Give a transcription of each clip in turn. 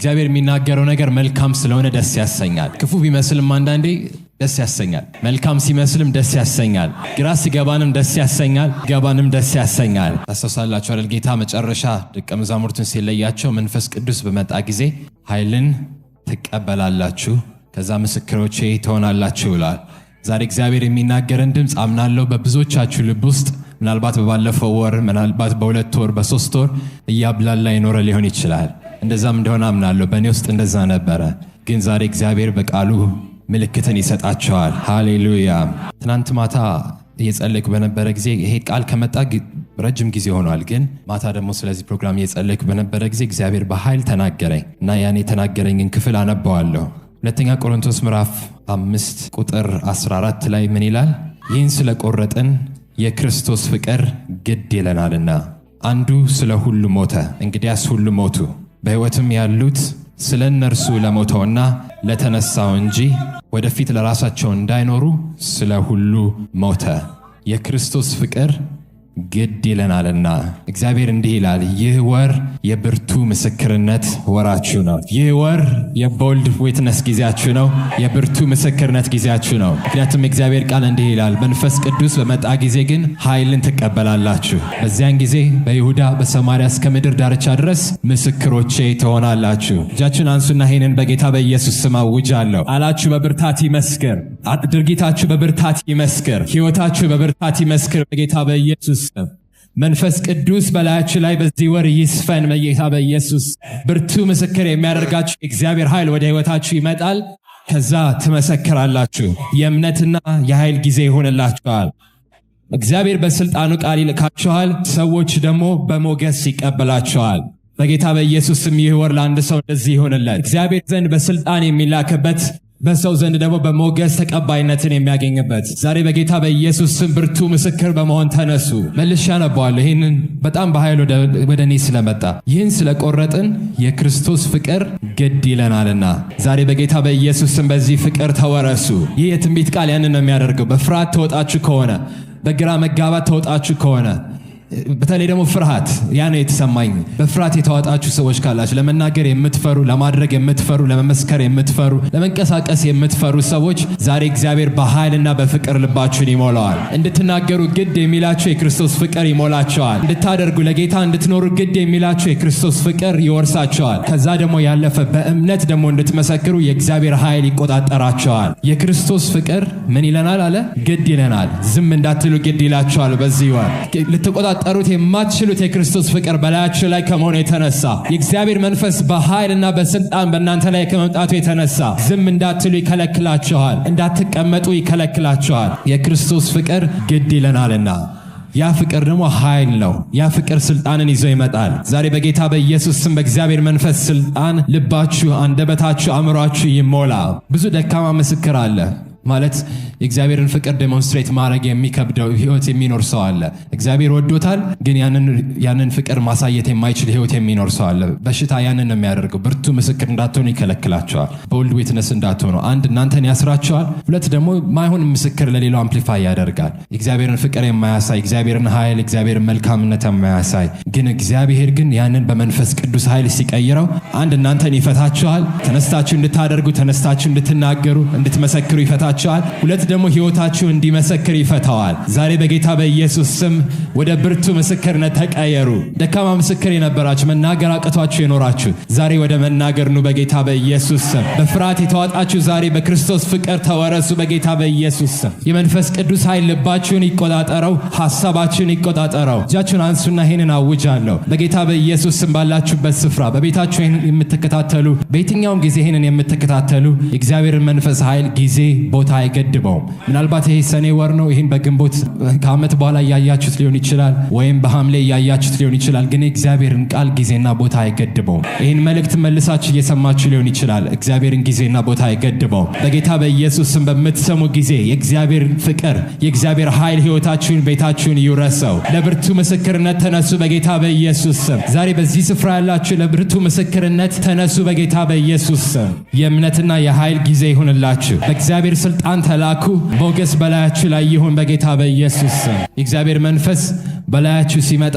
እግዚአብሔር የሚናገረው ነገር መልካም ስለሆነ ደስ ያሰኛል። ክፉ ቢመስልም አንዳንዴ ደስ ያሰኛል። መልካም ሲመስልም ደስ ያሰኛል። ግራ ሲገባንም ደስ ያሰኛል፣ ገባንም ደስ ያሰኛል። ታስተውላላችሁ አይደል? ጌታ መጨረሻ ደቀ መዛሙርቱን ሲለያቸው መንፈስ ቅዱስ በመጣ ጊዜ ኃይልን ትቀበላላችሁ፣ ከዛ ምስክሮቼ ትሆናላችሁ ይላል። ዛሬ እግዚአብሔር የሚናገረን ድምፅ አምናለሁ በብዙዎቻችሁ ልብ ውስጥ ምናልባት በባለፈው ወር፣ ምናልባት በ2 ወር፣ በ3 ወር እያብላላ ይኖረ ሊሆን ይችላል። እንደዛም እንደሆነ አምናለሁ። በእኔ ውስጥ እንደዛ ነበረ። ግን ዛሬ እግዚአብሔር በቃሉ ምልክትን ይሰጣቸዋል። ሃሌሉያ። ትናንት ማታ እየጸለይኩ በነበረ ጊዜ ይሄ ቃል ከመጣ ረጅም ጊዜ ሆኗል። ግን ማታ ደግሞ ስለዚህ ፕሮግራም እየጸለይኩ በነበረ ጊዜ እግዚአብሔር በኃይል ተናገረኝ እና ያን የተናገረኝን ክፍል አነባዋለሁ። 2 ቆሮንቶስ ምዕራፍ 5 ቁጥር 14 ላይ ምን ይላል? ይህን ስለቆረጥን የክርስቶስ ፍቅር ግድ ይለናልና አንዱ ስለ ሁሉ ሞተ፣ እንግዲያስ ሁሉ ሞቱ። በሕይወትም ያሉት ስለ እነርሱ ለሞተውና ለተነሳው እንጂ ወደፊት ለራሳቸው እንዳይኖሩ ስለ ሁሉ ሞተ። የክርስቶስ ፍቅር ግድ ይለናልና። እግዚአብሔር እንዲህ ይላል፣ ይህ ወር የብርቱ ምስክርነት ወራችሁ ነው። ይህ ወር የቦልድ ዊትነስ ጊዜያችሁ ነው። የብርቱ ምስክርነት ጊዜያችሁ ነው። ምክንያቱም እግዚአብሔር ቃል እንዲህ ይላል፣ መንፈስ ቅዱስ በመጣ ጊዜ ግን ኃይልን ትቀበላላችሁ። በዚያን ጊዜ በይሁዳ በሰማርያ እስከ ምድር ዳርቻ ድረስ ምስክሮቼ ትሆናላችሁ። እጃችሁን አንሱና ይህንን በጌታ በኢየሱስ ስም አውጃለሁ። ቃላችሁ በብርታት ይመስክር። ድርጊታችሁ በብርታት ይመስክር። ሕይወታችሁ በብርታት ይመስክር በጌታ በኢየሱስ ስም። መንፈስ ቅዱስ በላያችሁ ላይ በዚህ ወር ይስፈን በጌታ በኢየሱስ። ብርቱ ምስክር የሚያደርጋችሁ እግዚአብሔር ኃይል ወደ ሕይወታችሁ ይመጣል። ከዛ ትመሰክራላችሁ። የእምነትና የኃይል ጊዜ ይሆንላችኋል። እግዚአብሔር በስልጣኑ ቃል ይልካችኋል። ሰዎች ደግሞ በሞገስ ይቀበላችኋል በጌታ በኢየሱስ ስም። ይህ ወር ለአንድ ሰው እንደዚህ ይሆንለት። እግዚአብሔር ዘንድ በስልጣን የሚላክበት፣ በሰው ዘንድ ደግሞ በሞገስ ተቀባይነትን የሚያገኝበት። ዛሬ በጌታ በኢየሱስ ስም ብርቱ ምስክር በመሆን ተነሱ። መልሼ አነባዋለሁ። ይህንን በጣም በኃይል ወደ እኔ ስለመጣ ይህን ስለቆረጥን የክርስቶስ ፍቅር ግድ ይለናልና። ዛሬ በጌታ በኢየሱስ ስም በዚህ ፍቅር ተወረሱ። ይህ የትንቢት ቃል ያንን ነው የሚያደርገው። በፍርሃት ተወጣችሁ ከሆነ፣ በግራ መጋባት ተወጣችሁ ከሆነ፣ በተለይ ደግሞ ፍርሃት ያ ነው የተሰማኝ። በፍርሃት የተዋጣችሁ ሰዎች ካላችሁ፣ ለመናገር የምትፈሩ፣ ለማድረግ የምትፈሩ፣ ለመመስከር የምትፈሩ፣ ለመንቀሳቀስ የምትፈሩ ሰዎች ዛሬ እግዚአብሔር በኃይልና በፍቅር ልባችሁን ይሞላዋል። እንድትናገሩ ግድ የሚላችሁ የክርስቶስ ፍቅር ይሞላቸዋል። እንድታደርጉ ለጌታ እንድትኖሩ ግድ የሚላችሁ የክርስቶስ ፍቅር ይወርሳቸዋል። ከዛ ደግሞ ያለፈ በእምነት ደግሞ እንድትመሰክሩ የእግዚአብሔር ኃይል ይቆጣጠራቸዋል። የክርስቶስ ፍቅር ምን ይለናል አለ? ግድ ይለናል። ዝም እንዳትሉ ግድ ይላቸዋል። በዚህ ወር ጠሩት የማትችሉት የክርስቶስ ፍቅር በላያችሁ ላይ ከመሆኑ የተነሳ የእግዚአብሔር መንፈስ በኃይልና በስልጣን በእናንተ ላይ ከመምጣቱ የተነሳ ዝም እንዳትሉ ይከለክላችኋል። እንዳትቀመጡ ይከለክላችኋል። የክርስቶስ ፍቅር ግድ ይለናልና። ያ ፍቅር ደግሞ ኃይል ነው። ያ ፍቅር ስልጣንን ይዞ ይመጣል። ዛሬ በጌታ በኢየሱስ ስም በእግዚአብሔር መንፈስ ስልጣን ልባችሁ፣ አንደበታችሁ፣ አእምሯችሁ ይሞላ። ብዙ ደካማ ምስክር አለ ማለት የእግዚአብሔርን ፍቅር ዴሞንስትሬት ማድረግ የሚከብደው ህይወት የሚኖር ሰው አለ። እግዚአብሔር ወዶታል፣ ግን ያንን ፍቅር ማሳየት የማይችል ህይወት የሚኖር ሰው አለ። በሽታ ያንን ነው የሚያደርገው። ብርቱ ምስክር እንዳትሆኑ ይከለክላቸዋል። ቦልድ ዊትነስ እንዳትሆኑ፣ አንድ እናንተን ያስራቸዋል፣ ሁለት ደግሞ ማይሆን ምስክር ለሌላው አምፕሊፋይ ያደርጋል። የእግዚአብሔርን ፍቅር የማያሳይ፣ እግዚአብሔርን ኃይል፣ እግዚአብሔርን መልካምነት የማያሳይ ግን እግዚአብሔር ግን ያንን በመንፈስ ቅዱስ ኃይል ሲቀይረው አንድ እናንተን ይፈታቸዋል። ተነስታችሁ እንድታደርጉ፣ ተነስታችሁ እንድትናገሩ፣ እንድትመሰክሩ ይፈታቸዋል። ሁለት ደግሞ ህይወታችሁ እንዲመሰክር ይፈታዋል። ዛሬ በጌታ በኢየሱስ ስም ወደ ብርቱ ምስክርነት ተቀየሩ። ደካማ ምስክር የነበራችሁ፣ መናገር አቅቷችሁ የኖራችሁ ዛሬ ወደ መናገር ኑ በጌታ በኢየሱስ ስም። በፍርሃት የተዋጣችሁ ዛሬ በክርስቶስ ፍቅር ተወረሱ በጌታ በኢየሱስ ስም። የመንፈስ ቅዱስ ኃይል ልባችሁን ይቆጣጠረው፣ ሐሳባችሁን ይቆጣጠረው። እጃችሁን አንሱና ይህንን አውጃለሁ በጌታ በኢየሱስ ስም። ባላችሁበት ስፍራ በቤታችሁ ይህንን የምትከታተሉ፣ በየትኛውም ጊዜ ይህንን የምትከታተሉ የእግዚአብሔርን መንፈስ ኃይል ጊዜ ቦታ አይገድበውም። ምናልባት ይሄ ሰኔ ወር ነው። ይህን በግንቦት ከዓመት በኋላ እያያችሁት ሊሆን ይችላል፣ ወይም በሐምሌ እያያችሁት ሊሆን ይችላል። ግን እግዚአብሔርን ቃል ጊዜና ቦታ አይገድበውም። ይህን መልእክት መልሳችሁ እየሰማችሁ ሊሆን ይችላል። እግዚአብሔርን ጊዜና ቦታ አይገድበውም። በጌታ በኢየሱስም በምትሰሙ ጊዜ የእግዚአብሔር ፍቅር፣ የእግዚአብሔር ኃይል ሕይወታችሁን፣ ቤታችሁን ይውረሰው። ለብርቱ ምስክርነት ተነሱ በጌታ በኢየሱስ ስም። ዛሬ በዚህ ስፍራ ያላችሁ ለብርቱ ምስክርነት ተነሱ በጌታ በኢየሱስ ስም። የእምነትና የኃይል ጊዜ ይሁንላችሁ። በእግዚአብሔር በስልጣን ተላኩ። ሞገስ በላያችሁ ላይ ይሁን በጌታ በኢየሱስ ስም። የእግዚአብሔር መንፈስ በላያችሁ ሲመጣ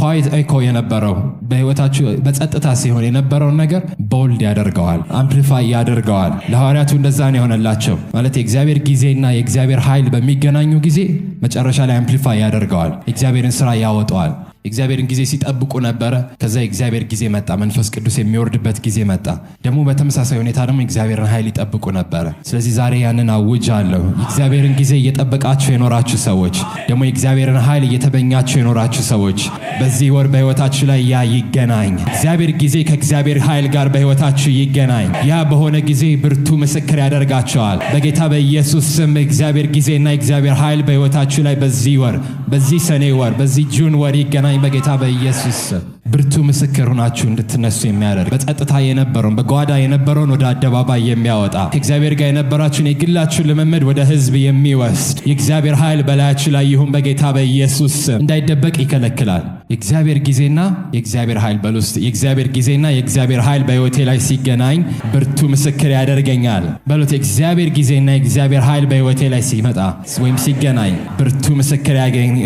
ኳይት ኤኮ የነበረው በህይወታችሁ በጸጥታ ሲሆን የነበረውን ነገር ቦልድ ያደርገዋል፣ አምፕሊፋይ ያደርገዋል። ለሐዋርያቱ እንደዛ ነው የሆነላቸው። ማለት የእግዚአብሔር ጊዜና የእግዚአብሔር ኃይል በሚገናኙ ጊዜ መጨረሻ ላይ አምፕሊፋይ ያደርገዋል፣ የእግዚአብሔርን ስራ ያወጣዋል። የእግዚአብሔርን ጊዜ ሲጠብቁ ነበረ። ከዛ የእግዚአብሔር ጊዜ መጣ፣ መንፈስ ቅዱስ የሚወርድበት ጊዜ መጣ። ደግሞ በተመሳሳይ ሁኔታ ደግሞ የእግዚአብሔርን ኃይል ይጠብቁ ነበረ። ስለዚህ ዛሬ ያንን አውጃለሁ። የእግዚአብሔርን ጊዜ እየጠበቃችሁ የኖራችሁ ሰዎች፣ ደግሞ የእግዚአብሔርን ኃይል እየተመኛችሁ የኖራችሁ ሰዎች በዚህ ወር በህይወታችሁ ላይ ያ ይገናኝ። እግዚአብሔር ጊዜ ከእግዚአብሔር ኃይል ጋር በህይወታችሁ ይገናኝ። ያ በሆነ ጊዜ ብርቱ ምስክር ያደርጋቸዋል። በጌታ በኢየሱስ ስም እግዚአብሔር ጊዜና የእግዚአብሔር ኃይል በህይወታችሁ ላይ በዚህ ወር፣ በዚህ ሰኔ ወር፣ በዚህ ጁን ወር ይገናኝ በጌታ በኢየሱስ ስም። ብርቱ ምስክር ሆናችሁ እንድትነሱ የሚያደርግ በጸጥታ የነበረውን በጓዳ የነበረውን ወደ አደባባይ የሚያወጣ ከእግዚአብሔር ጋር የነበራችሁን የግላችሁን ልምምድ ወደ ህዝብ የሚወስድ የእግዚአብሔር ኃይል በላያችሁ ላይ ይሁን በጌታ በኢየሱስ ስም። እንዳይደበቅ ይከለክላል። የእግዚአብሔር ጊዜና የእግዚአብሔር ኃይል በሉስጥ የእግዚአብሔር ጊዜና የእግዚአብሔር ኃይል በህይወቴ ላይ ሲገናኝ ብርቱ ምስክር ያደርገኛል በሉት። የእግዚአብሔር ጊዜና የእግዚአብሔር ኃይል በህይወቴ ላይ ሲመጣ ወይም ሲገናኝ ብርቱ ምስክር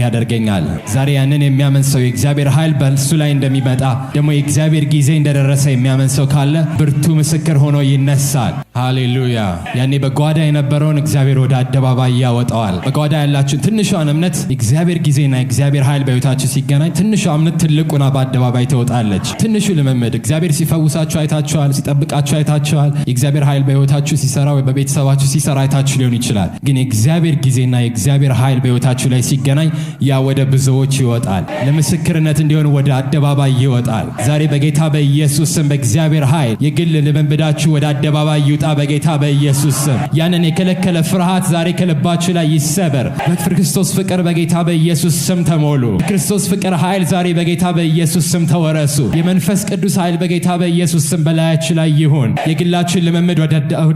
ያደርገኛል። ዛሬ ያንን የሚያምን ሰው የእግዚአብሔር ኃይል በእሱ ላይ እንደሚመጣ ደግሞ የእግዚአብሔር ጊዜ እንደደረሰ የሚያምን ሰው ካለ ብርቱ ምስክር ሆኖ ይነሳል። ሃሌሉያ። ያኔ በጓዳ የነበረውን እግዚአብሔር ወደ አደባባይ ያወጣዋል። በጓዳ ያላችሁን ትንሿን እምነት የእግዚአብሔር ጊዜና የእግዚአብሔር ኃይል በህይወታችሁ ሲገናኝ ትንሿ እምነት ትልቁና በአደባባይ ትወጣለች። ትንሹ ልምምድ እግዚአብሔር ሲፈውሳችሁ አይታችኋል፣ ሲጠብቃችሁ አይታችኋል። የእግዚአብሔር ኃይል በህይወታችሁ ሲሰራ ወይ በቤተሰባችሁ ሲሰራ አይታችሁ ሊሆን ይችላል። ግን የእግዚአብሔር ጊዜና የእግዚአብሔር ኃይል በህይወታችሁ ላይ ሲገናኝ ያ ወደ ብዙዎች ይወጣል፣ ለምስክርነት እንዲሆን ወደ አደባባይ ይወጣል። ዛሬ በጌታ በኢየሱስ ስም በእግዚአብሔር ኃይል የግል ልምምዳችሁ ወደ አደባባይ ይውጣ በጌታ በኢየሱስ ስም። ያንን የከለከለ ፍርሃት ዛሬ ከልባችሁ ላይ ይሰበር። በክርስቶስ ፍቅር በጌታ በኢየሱስ ስም ተሞሉ። ክርስቶስ ፍቅር ኃይል ዛሬ በጌታ በኢየሱስ ስም ተወረሱ። የመንፈስ ቅዱስ ኃይል በጌታ በኢየሱስ ስም በላያችሁ ላይ ይሁን። የግላችሁን ልምምድ ወደ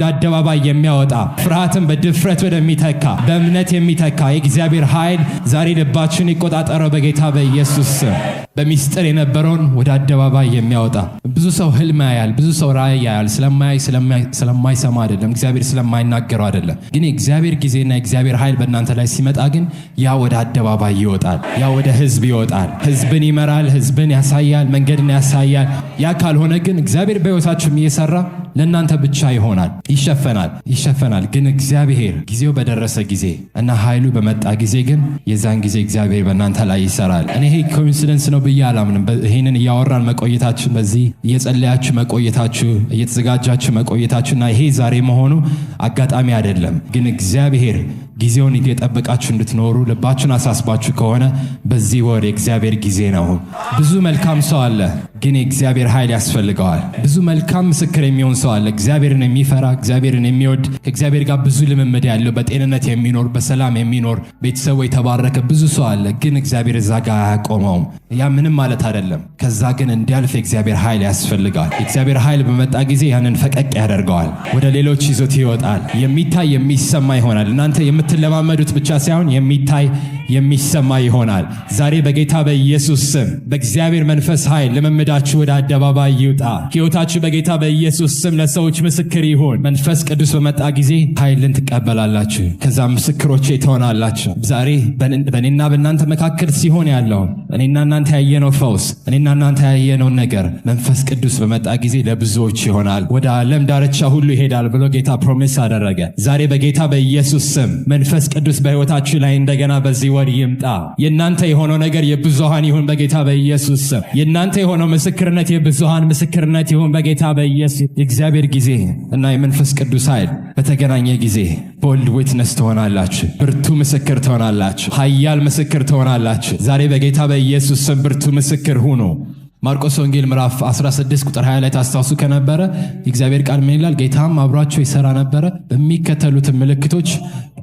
አደባባይ የሚያወጣ ፍርሃትን በድፍረት ወደሚተካ በእምነት የሚተካ የእግዚአብሔር ኃይል ዛሬ ልባችሁን ይቆጣጠረው በጌታ በኢየሱስ ስም። በሚስጥር የነበረውን ወደ አደባባይ የሚያወጣ ብዙ ሰው ህልም ያያል፣ ብዙ ሰው ራእይ ያያል። ስለማይሰማ አይደለም፣ እግዚአብሔር ስለማይናገረው አይደለም። ግን የእግዚአብሔር ጊዜና የእግዚአብሔር ኃይል በእናንተ ላይ ሲመጣ ግን ያ ወደ አደባባይ ይወጣል፣ ያ ወደ ህዝብ ይወጣል። ህዝብን ይመራል፣ ህዝብን ያሳያል፣ መንገድን ያሳያል። ያ ካልሆነ ግን እግዚአብሔር በህይወታችሁም እየሰራ ለእናንተ ብቻ ይሆናል፣ ይሸፈናል። ግን እግዚአብሔር ጊዜው በደረሰ ጊዜ እና ኃይሉ በመጣ ጊዜ ግን የዛን ጊዜ እግዚአብሔር በእናንተ ላይ ይሰራል። እኔ ይሄ ኮኢንሲደንስ ነው ብዬ አላምንም። ይህንን እያወራን መቆየታችሁ፣ በዚህ እየጸለያችሁ መቆየታችሁ፣ እየተዘጋጃችሁ መቆየታችሁና ይሄ ዛሬ መሆኑ አጋጣሚ አይደለም። ግን እግዚአብሔር ጊዜውን እየጠበቃችሁ እንድትኖሩ ልባችሁን አሳስባችሁ ከሆነ በዚህ ወር የእግዚአብሔር ጊዜ ነው። ብዙ መልካም ሰው አለ፣ ግን የእግዚአብሔር ኃይል ያስፈልገዋል። ብዙ መልካም ምስክር የሚሆን ሰው አለ፣ እግዚአብሔርን የሚፈራ እግዚአብሔርን የሚወድ ከእግዚአብሔር ጋር ብዙ ልምምድ ያለው በጤንነት የሚኖር በሰላም የሚኖር ቤተሰቡ የተባረከ ብዙ ሰው አለ። ግን እግዚአብሔር እዛ ጋር አያቆመውም። ያ ምንም ማለት አይደለም። ከዛ ግን እንዲያልፍ የእግዚአብሔር ኃይል ያስፈልገዋል። የእግዚአብሔር ኃይል በመጣ ጊዜ ያንን ፈቀቅ ያደርገዋል፣ ወደ ሌሎች ይዞት ይወጣል። የሚታይ የሚሰማ ይሆናል። እናንተ የምትለማመዱት ብቻ ሳይሆን የሚታይ የሚሰማ ይሆናል። ዛሬ በጌታ በኢየሱስ ስም በእግዚአብሔር መንፈስ ኃይል ልምምዳችሁ ወደ አደባባይ ይውጣ። ሕይወታችሁ በጌታ በኢየሱስ ስም ለሰዎች ምስክር ይሁን። መንፈስ ቅዱስ በመጣ ጊዜ ኃይልን ትቀበላላችሁ፣ ከዛ ምስክሮቼ ትሆናላችሁ። ዛሬ በእኔና በእናንተ መካከል ሲሆን ያለው እኔና እናንተ ያየነው ፈውስ፣ እኔና እናንተ ያየነው ነገር መንፈስ ቅዱስ በመጣ ጊዜ ለብዙዎች ይሆናል፣ ወደ ዓለም ዳርቻ ሁሉ ይሄዳል ብሎ ጌታ ፕሮሚስ አደረገ። ዛሬ በጌታ በኢየሱስ ስም መንፈስ ቅዱስ በሕይወታችሁ ላይ እንደገና በዚህ ወር ይምጣ። የእናንተ የሆነው ነገር የብዙሃን ይሁን በጌታ በኢየሱስ ስም። የእናንተ የሆነው ምስክርነት የብዙሃን ምስክርነት ይሁን በጌታ በኢየሱስ። የእግዚአብሔር ጊዜ እና የመንፈስ ቅዱስ ኃይል በተገናኘ ጊዜ ቦልድ ዊትነስ ትሆናላችሁ፣ ብርቱ ምስክር ትሆናላችሁ፣ ኃያል ምስክር ትሆናላችሁ። ዛሬ በጌታ በኢየሱስ ስም ብርቱ ምስክር ሁኑ። ማርቆስ ወንጌል ምዕራፍ 16 ቁጥር 20 ላይ ታስታውሱ ከነበረ የእግዚአብሔር ቃል ምን ይላል? ጌታም አብሯቸው ይሰራ ነበረ፣ በሚከተሉትን ምልክቶች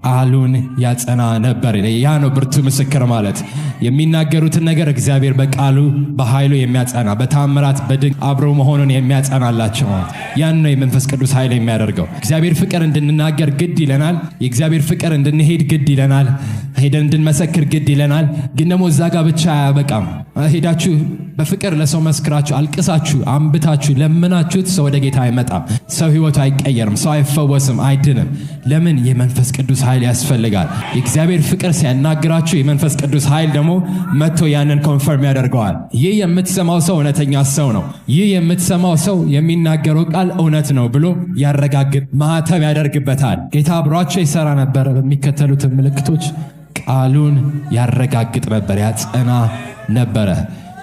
ቃሉን ያጸና ነበር። ያ ነው ብርቱ ምስክር ማለት። የሚናገሩትን ነገር እግዚአብሔር በቃሉ በኃይሉ የሚያጸና በታምራት በድንቅ አብሮ መሆኑን የሚያጸናላቸው ማለት ያን ነው የመንፈስ ቅዱስ ኃይል የሚያደርገው። እግዚአብሔር ፍቅር እንድንናገር ግድ ይለናል። የእግዚአብሔር ፍቅር እንድንሄድ ግድ ይለናል። ሄደን እንድንመሰክር ግድ ይለናል። ግን ደግሞ እዛ ጋር ብቻ አያበቃም። ሄዳችሁ በፍቅር ለሰው መስክራችሁ አልቅሳችሁ አንብታችሁ ለምናችሁት ሰው ወደ ጌታ አይመጣም። ሰው ህይወቱ አይቀየርም። ሰው አይፈወስም፣ አይድንም። ለምን? የመንፈስ ቅዱስ ኃይል ያስፈልጋል። የእግዚአብሔር ፍቅር ሲያናግራችሁ የመንፈስ ቅዱስ ኃይል ደግሞ መጥቶ ያንን ኮንፈርም ያደርገዋል። ይህ የምትሰማው ሰው እውነተኛ ሰው ነው፣ ይህ የምትሰማው ሰው የሚናገረው ቃል እውነት ነው ብሎ ያረጋግጥ፣ ማህተም ያደርግበታል። ጌታ አብሯቸው ይሰራ ነበር። በሚከተሉት ምልክቶች ቃሉን ያረጋግጥ ነበር፣ ያጸና ነበረ።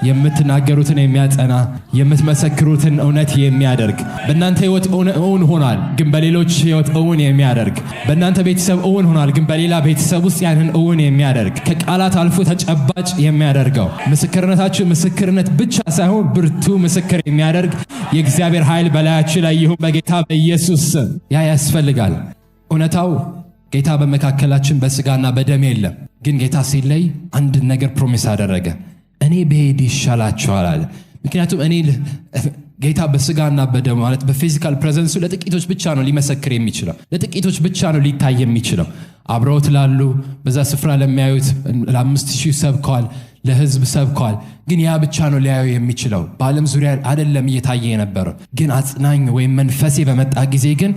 የምትናገሩትን የሚያጸና የምትመሰክሩትን እውነት የሚያደርግ በእናንተ ህይወት እውን ሆኗል፣ ግን በሌሎች ህይወት እውን የሚያደርግ በእናንተ ቤተሰብ እውን ሆኗል፣ ግን በሌላ ቤተሰብ ውስጥ ያንን እውን የሚያደርግ ከቃላት አልፎ ተጨባጭ የሚያደርገው ምስክርነታችሁ ምስክርነት ብቻ ሳይሆን ብርቱ ምስክር የሚያደርግ የእግዚአብሔር ኃይል በላያችሁ ላይ ይሁን በጌታ በኢየሱስ ስም። ያ ያስፈልጋል። እውነታው ጌታ በመካከላችን በስጋና በደም የለም። ግን ጌታ ሲለይ አንድ ነገር ፕሮሚስ አደረገ። እኔ ብሄድ ይሻላችኋል አለ። ምክንያቱም ጌታ በስጋና በደም ማለት በፊዚካል ፕሬዘንሱ ለጥቂቶች ብቻ ነው ሊመሰክር የሚችለው፣ ለጥቂቶች ብቻ ነው ሊታይ የሚችለው። አብረውት ላሉ በዛ ስፍራ ለሚያዩት ለ5000 ሰብከዋል፣ ለህዝብ ሰብከዋል። ግን ያ ብቻ ነው ሊያዩ የሚችለው። በዓለም ዙሪያ አይደለም እየታየ የነበረው። ግን አጽናኝ ወይም መንፈሴ በመጣ ጊዜ ግን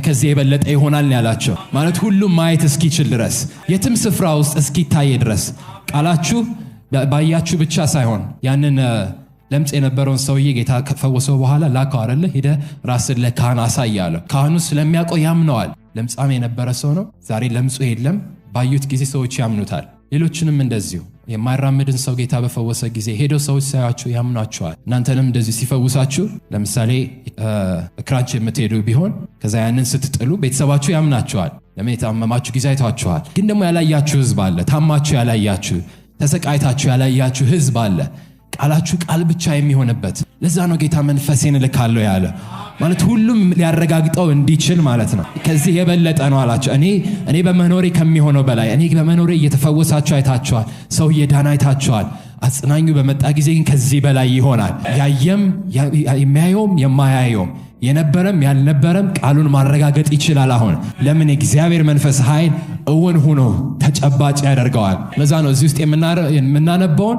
ከዚህ የበለጠ ይሆናል ያላቸው ማለት ሁሉም ማየት እስኪችል ድረስ የትም ስፍራ ውስጥ እስኪታይ ድረስ ቃላችሁ ባያችሁ ብቻ ሳይሆን ያንን ለምጽ የነበረውን ሰውዬ ጌታ ከፈወሰው በኋላ ላከው አይደለ? ሄደ ራስን ለካህን አሳያለሁ። ካህኑ ስለሚያውቀው ያምነዋል። ለምጻም የነበረ ሰው ነው። ዛሬ ለምጹ የለም። ባዩት ጊዜ ሰዎች ያምኑታል። ሌሎችንም እንደዚሁ የማይራምድን ሰው ጌታ በፈወሰ ጊዜ ሄደው ሰዎች ሳያችሁ ያምኗቸዋል። እናንተንም እንደዚህ ሲፈውሳችሁ ለምሳሌ ክራንች የምትሄዱ ቢሆን ከዛ ያንን ስትጥሉ ቤተሰባችሁ ያምናቸዋል። ለምን? የታመማችሁ ጊዜ አይቷችኋል። ግን ደግሞ ያላያችሁ ህዝብ አለ። ታማችሁ ያላያችሁ፣ ተሰቃይታችሁ ያላያችሁ ህዝብ አለ። ቃላችሁ ቃል ብቻ የሚሆንበት። ለዛ ነው ጌታ መንፈሴን እልካለሁ ያለ ማለት ሁሉም ሊያረጋግጠው እንዲችል ማለት ነው። ከዚህ የበለጠ ነው አላቸው። እኔ በመኖሬ ከሚሆነው በላይ እኔ በመኖሬ እየተፈወሳችሁ አይታችኋል። ሰው እየዳነ አይታችኋል። አጽናኙ በመጣ ጊዜ ግን ከዚህ በላይ ይሆናል። ያየም የሚያየውም የማያየውም የነበረም ያልነበረም ቃሉን ማረጋገጥ ይችላል። አሁን ለምን? እግዚአብሔር መንፈስ ኃይል እውን ሆኖ ተጨባጭ ያደርገዋል። ለዛ ነው እዚህ ውስጥ የምናነበውን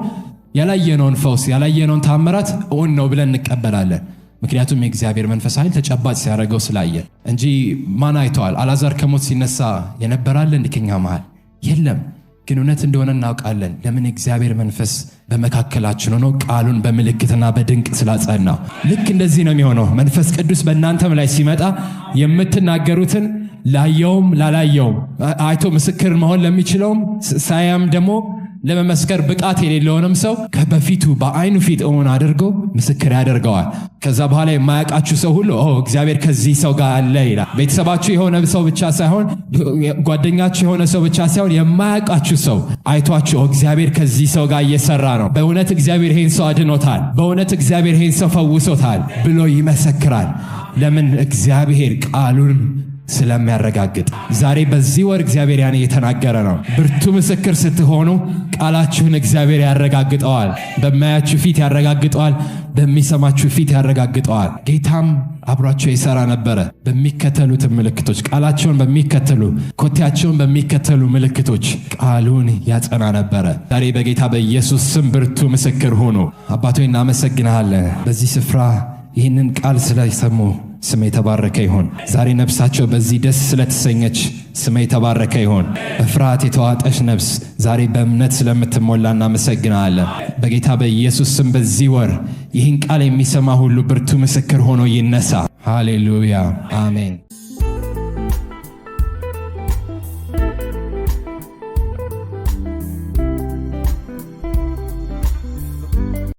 ያላየነውን ፈውስ ያላየነውን ታምራት እውን ነው ብለን እንቀበላለን። ምክንያቱም የእግዚአብሔር መንፈስ ኃይል ተጨባጭ ሲያደርገው ስላየ እንጂ ማን አይተዋል? አልዓዛር ከሞት ሲነሳ የነበራል እንድከኛ መሃል የለም። ግን እውነት እንደሆነ እናውቃለን። ለምን? እግዚአብሔር መንፈስ በመካከላችን ሆኖ ቃሉን በምልክትና በድንቅ ስላጸናው። ልክ እንደዚህ ነው የሚሆነው። መንፈስ ቅዱስ በእናንተም ላይ ሲመጣ የምትናገሩትን ላየውም ላላየውም አይቶ ምስክር መሆን ለሚችለውም ሳያም ደግሞ ለመመስከር ብቃት የሌለውንም ሰው በፊቱ በአይኑ ፊት እውን አድርጎ ምስክር ያደርገዋል። ከዛ በኋላ የማያውቃችሁ ሰው ሁሉ እግዚአብሔር ከዚህ ሰው ጋር አለ ይላል። ቤተሰባችሁ የሆነ ሰው ብቻ ሳይሆን ጓደኛችሁ የሆነ ሰው ብቻ ሳይሆን የማያውቃችሁ ሰው አይቷችሁ እግዚአብሔር ከዚህ ሰው ጋር እየሰራ ነው፣ በእውነት እግዚአብሔር ይህን ሰው አድኖታል፣ በእውነት እግዚአብሔር ይህን ሰው ፈውሶታል ብሎ ይመሰክራል። ለምን? እግዚአብሔር ቃሉን ስለሚያረጋግጥ። ዛሬ በዚህ ወር እግዚአብሔር ያን እየተናገረ ነው። ብርቱ ምስክር ስትሆኑ ቃላችሁን እግዚአብሔር ያረጋግጠዋል። በማያችሁ ፊት ያረጋግጠዋል፣ በሚሰማችሁ ፊት ያረጋግጠዋል። ጌታም አብሯቸው ይሰራ ነበረ። በሚከተሉት ምልክቶች ቃላቸውን በሚከተሉ ኮቴያቸውን በሚከተሉ ምልክቶች ቃሉን ያጸና ነበረ። ዛሬ በጌታ በኢየሱስ ስም ብርቱ ምስክር ሁኑ። አባቶ እናመሰግናለን። በዚህ ስፍራ ይህንን ቃል ስለሰሙ ስም የተባረከ ይሁን። ዛሬ ነፍሳቸው በዚህ ደስ ስለተሰኘች ስም የተባረከ ይሁን። በፍርሃት የተዋጠች ነፍስ ዛሬ በእምነት ስለምትሞላ እናመሰግናለን። በጌታ በኢየሱስ ስም በዚህ ወር ይህን ቃል የሚሰማ ሁሉ ብርቱ ምስክር ሆኖ ይነሳ። ሃሌሉያ፣ አሜን።